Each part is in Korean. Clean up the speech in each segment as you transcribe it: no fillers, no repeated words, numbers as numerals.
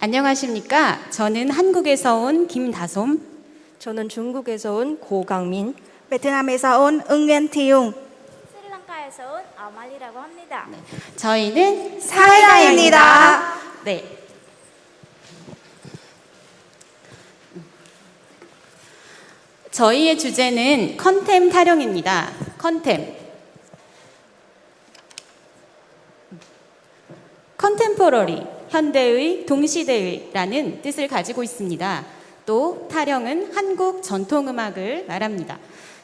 안녕하십니까. 저는 한국에서 온 김다솜. 저는 중국에서 온 고강민. 베트남에서 온 응웬티용. 스리랑카에서 온 아말리라고 합니다. 저희는 사이다입니다. 네. 저희의 주제는 컨템 타령입니다. 컨템. 컨템포러리, 현대의, 동시대의라는 뜻을 가지고 있습니다. 또 타령은 한국 전통음악을 말합니다.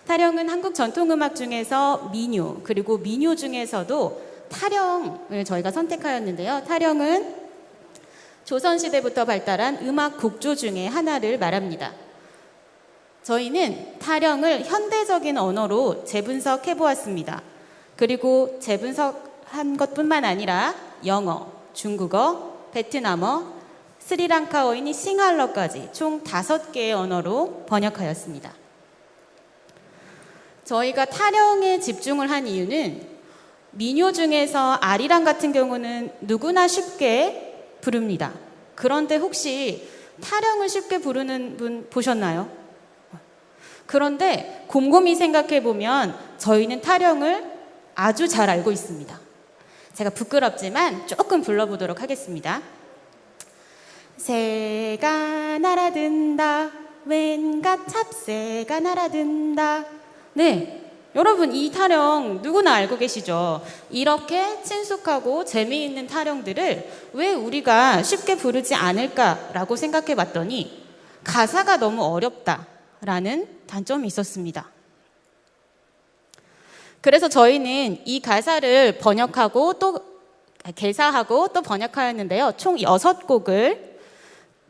타령은 한국 전통음악 중에서 민요, 그리고 민요 중에서도 타령을 저희가 선택하였는데요. 타령은 조선시대부터 발달한 음악 곡조 중에 하나를 말합니다. 저희는 타령을 현대적인 언어로 재분석해 보았습니다. 그리고 재분석한 것뿐만 아니라 영어, 중국어, 베트남어, 스리랑카어인 싱할러까지 총 5개의 언어로 번역하였습니다. 저희가 타령에 집중을 한 이유는 민요 중에서 아리랑 같은 경우는 누구나 쉽게 부릅니다. 그런데 혹시 타령을 쉽게 부르는 분 보셨나요? 그런데 곰곰이 생각해 보면 저희는 타령을 아주 잘 알고 있습니다. 제가 부끄럽지만 조금 불러보도록 하겠습니다. 새가 날아든다, 왠가 찹새가 날아든다. 네, 여러분 이 타령 누구나 알고 계시죠? 이렇게 친숙하고 재미있는 타령들을 왜 우리가 쉽게 부르지 않을까라고 생각해 봤더니 가사가 너무 어렵다라는 단점이 있었습니다. 그래서 저희는 이 가사를 번역하고 또 개사하고 또 번역하였는데요. 총 6곡을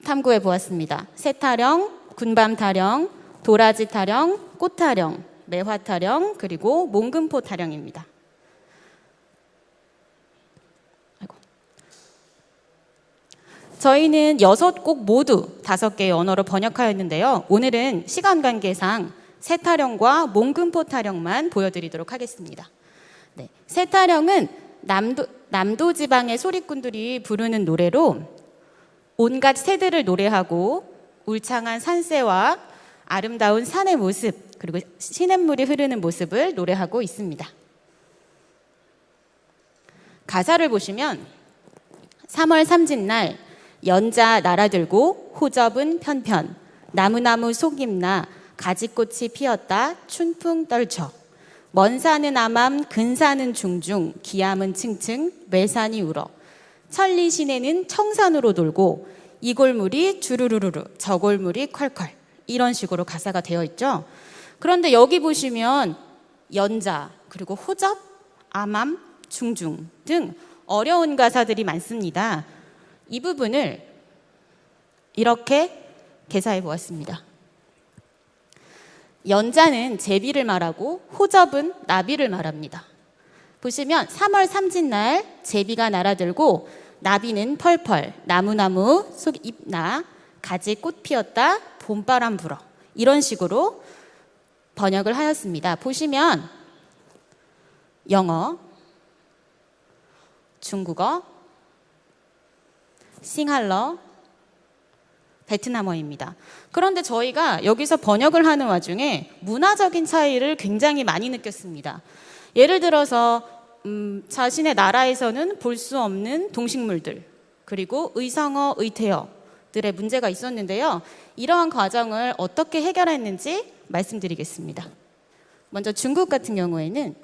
탐구해 보았습니다. 새타령, 군밤타령, 도라지타령, 꽃타령, 매화타령, 그리고 몽금포 타령입니다. 저희는 6곡 모두 5개의 언어로 번역하였는데요. 오늘은 시간 관계상 새타령과 몽금포 타령만 보여드리도록 하겠습니다. 네, 새타령은 남도 지방의 소리꾼들이 부르는 노래로 온갖 새들을 노래하고 울창한 산새와 아름다운 산의 모습, 그리고 시냇물이 흐르는 모습을 노래하고 있습니다. 가사를 보시면 3월 삼진날 연자 날아들고 호접은 편편 나무나무 속임나 가지꽃이 피었다 춘풍 떨쳐 먼 산은 암암 근산은 중중 기암은 층층 매산이 울어 천리 시내는 청산으로 돌고 이 골물이 주르르르 저 골물이 콸콸 이런 식으로 가사가 되어 있죠. 그런데 여기 보시면 연자 그리고 호접, 암암, 중중 등 어려운 가사들이 많습니다. 이 부분을 이렇게 개사해 보았습니다. 연자는 제비를 말하고 호접은 나비를 말합니다. 보시면 3월 삼진날 제비가 날아들고 나비는 펄펄 나무나무 속 잎나 가지 꽃 피었다 봄바람 불어 이런 식으로 번역을 하였습니다. 보시면 영어, 중국어, 싱할러, 베트남어입니다. 그런데 저희가 여기서 번역을 하는 와중에 문화적인 차이를 굉장히 많이 느꼈습니다. 예를 들어서 자신의 나라에서는 볼 수 없는 동식물들 그리고 의성어, 의태어들의 문제가 있었는데요. 이러한 과정을 어떻게 해결했는지 말씀드리겠습니다. 먼저 중국 같은 경우에는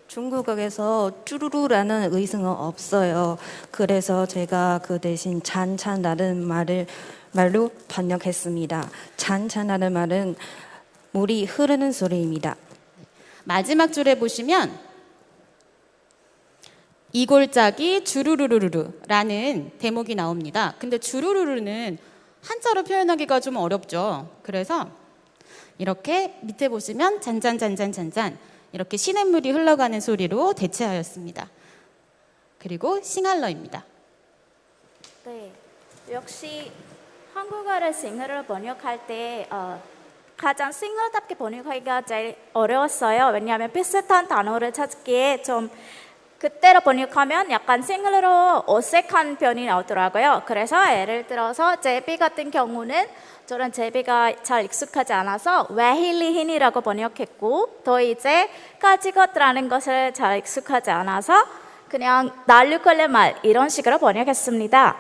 중국어에서 쭈루루라는 의성어 없어요. 그래서 제가 그 대신 잔잔라는 말로 번역했습니다. 잔잔라는 말은 물이 흐르는 소리입니다. 마지막 줄에 보시면 이골짜기 주루루루루라는 대목이 나옵니다. 근데 주루루루는 한자로 표현하기가 좀 어렵죠. 그래서 이렇게 밑에 보시면 잔잔잔잔잔잔 이렇게 시냇물이 흘러가는 소리로 대체하였습니다. 그리고 싱할러입니다. 네, 역시 한국어를 싱할러 번역할 때 가장 싱글답게 번역하기가 제일 어려웠어요. 왜냐하면 비슷한 단어를 찾기에 좀 그때로 번역하면 약간 싱글로 어색한 편이 나오더라고요. 그래서 예를 들어서 제비 같은 경우는 저는 제비가 잘 익숙하지 않아서 웨힐리힌이라고 번역했고, 또 이제 까지것라는 것을 잘 익숙하지 않아서 그냥 날류걸레 말 이런 식으로 번역했습니다.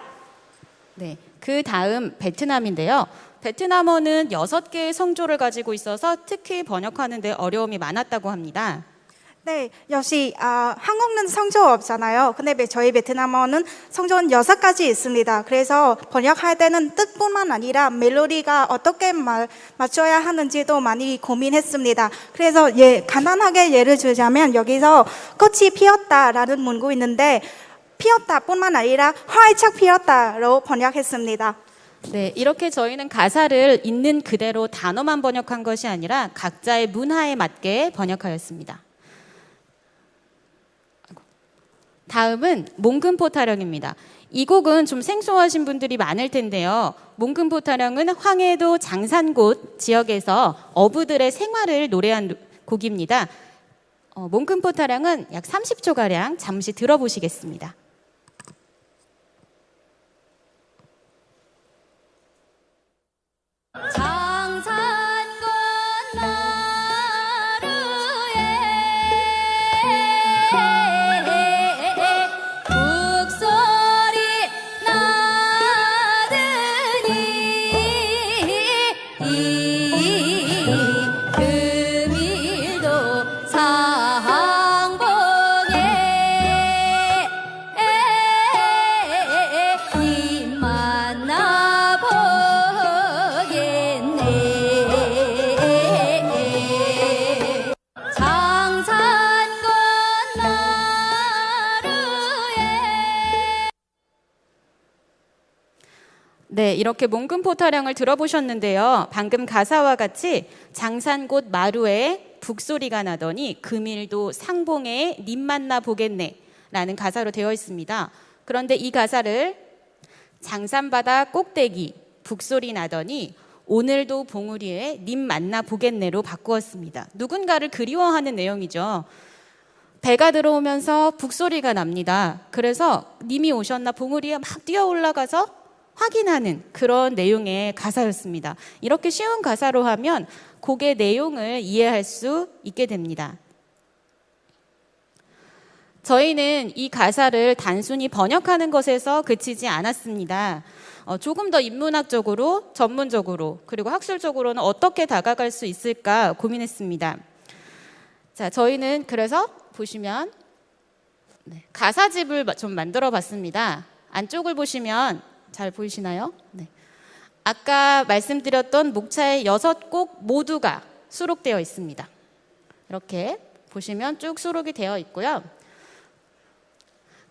네, 그 다음 베트남인데요. 베트남어는 6개의 성조를 가지고 있어서 특히 번역하는 데 어려움이 많았다고 합니다. 네, 역시 한국은 성조 없잖아요. 근데 저희 베트남어는 성조는 6가지 있습니다. 그래서 번역할 때는 뜻뿐만 아니라 멜로디가 어떻게 맞춰야 하는지도 많이 고민했습니다. 그래서 간단하게 예를 들자면 여기서 꽃이 피었다라는 문구 있는데 피었다뿐만 아니라 활짝 피었다로 번역했습니다. 네, 이렇게 저희는 가사를 있는 그대로 단어만 번역한 것이 아니라 각자의 문화에 맞게 번역하였습니다. 다음은 몽금포 타령입니다. 이 곡은 좀 생소하신 분들이 많을 텐데요. 몽금포 타령은 황해도 장산곶 지역에서 어부들의 생활을 노래한 곡입니다. 몽금포 타령은 약 30초가량 잠시 들어보시겠습니다. 장산곶 나루에 북소리 나드니 금일도 상봉에 님 만나보겠네. 장산곶 나루에. 네, 이렇게 몽금포 타령을 들어보셨는데요. 방금 가사와 같이 장산곶 마루에 북소리가 나더니 금일도 상봉에 님 만나 보겠네 라는 가사로 되어 있습니다. 그런데 이 가사를 장산바다 꼭대기 북소리 나더니 오늘도 봉우리에 님 만나 보겠네로 바꾸었습니다. 누군가를 그리워하는 내용이죠. 배가 들어오면서 북소리가 납니다. 그래서 님이 오셨나 봉우리에 막 뛰어 올라가서 확인하는 그런 내용의 가사였습니다. 이렇게 쉬운 가사로 하면 곡의 내용을 이해할 수 있게 됩니다. 저희는 이 가사를 단순히 번역하는 것에서 그치지 않았습니다. 조금 더 인문학적으로, 전문적으로, 그리고 학술적으로는 어떻게 다가갈 수 있을까 고민했습니다. 자, 저희는 그래서 보시면 가사집을 좀 만들어 봤습니다. 안쪽을 보시면 잘 보이시나요? 네. 아까 말씀드렸던 목차의 6곡 모두가 수록되어 있습니다. 이렇게 보시면 쭉 수록이 되어 있고요.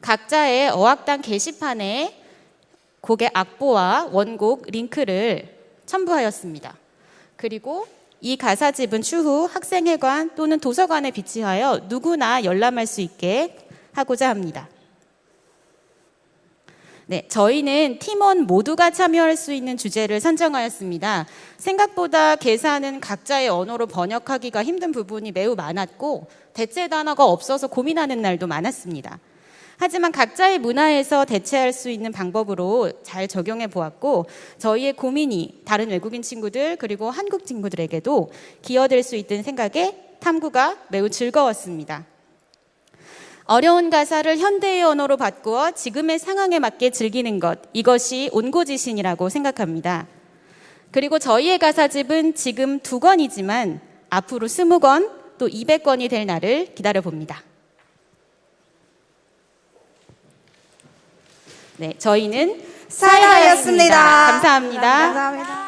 각자의 어학당 게시판에 곡의 악보와 원곡 링크를 첨부하였습니다. 그리고 이 가사집은 추후 학생회관 또는 도서관에 비치하여 누구나 열람할 수 있게 하고자 합니다. 네, 저희는 팀원 모두가 참여할 수 있는 주제를 선정하였습니다. 생각보다 개사는 각자의 언어로 번역하기가 힘든 부분이 매우 많았고 대체 단어가 없어서 고민하는 날도 많았습니다. 하지만 각자의 문화에서 대체할 수 있는 방법으로 잘 적용해 보았고 저희의 고민이 다른 외국인 친구들 그리고 한국 친구들에게도 기여될 수 있다는 생각에 탐구가 매우 즐거웠습니다. 어려운 가사를 현대의 언어로 바꾸어 지금의 상황에 맞게 즐기는 것, 이것이 온고지신이라고 생각합니다. 그리고 저희의 가사집은 지금 2권이지만 앞으로 20권 또 200권이 될 날을 기다려봅니다. 네, 저희는 사야였습니다. 감사합니다. 감사합니다.